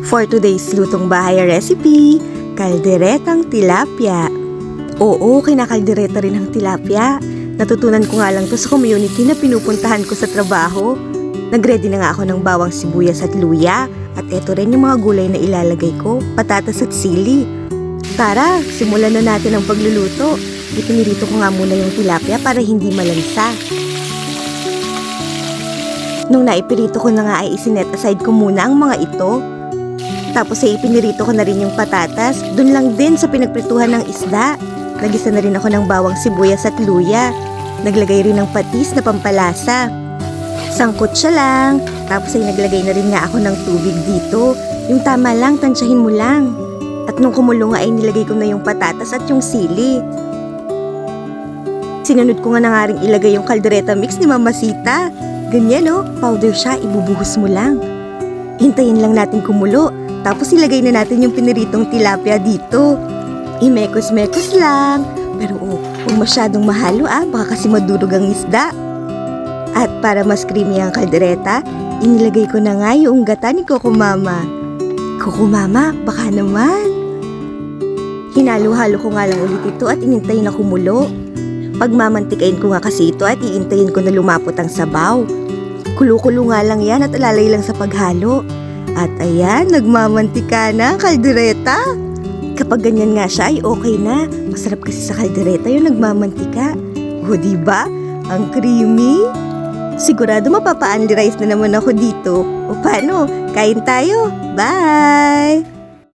For today's lutong bahay recipe, kalderetang tilapia. Oo, kinakaldereta rin ang tilapia. Natutunan ko nga lang to sa community na pinupuntahan ko sa trabaho. Nagready na nga ako ng bawang sibuyas at luya. At eto rin yung mga gulay na ilalagay ko, patatas at sili. Tara, simulan na natin ang pagluluto. Ipinirito ko nga muna yung tilapia para hindi malansa. Nung naipirito ko na nga ay isinet aside ko muna ang mga ito. Tapos ay ipinirito ko na rin yung patatas, dun lang din sa pinagprituhan ng isda. Nagisa na rin ako ng bawang sibuyas at luya. Naglagay rin ng patis na pampalasa. Sangkot siya lang. Tapos ay naglagay na rin nga ako ng tubig dito. Yung tama lang, tansyahin mo lang. At nung kumulo nga ay nilagay ko na yung patatas at yung sili. Sinunod ko nga na nga rin ilagay yung kaldereta mix ni Mama Sita. Ganyan powder siya, ibubuhos mo lang. Hintayin lang natin kumulo. Tapos ilagay na natin yung piniritong tilapia dito. Imekos-mekos lang. Pero huwag masyadong mahalo baka kasi madurog ang isda. At para mas creamy ang kaldereta, inilagay ko na nga yung gata ni Coco Mama. Coco Mama, baka naman. Hinalo-halo ko nga lang ulit ito at inintay na kumulo. Pagmamantikain ko nga kasi ito at iintayin ko na lumapot ang sabaw. Kulo-kulo nga lang yan at alalay lang sa paghalo. At ayan, nagmamantika na ang kaldereta. Kapag ganyan nga siya ay okay na. Masarap kasi sa kaldereta yung nagmamantika. O diba? Ang creamy. Sigurado mapapa-unli rice na naman ako dito. O paano? Kain tayo. Bye!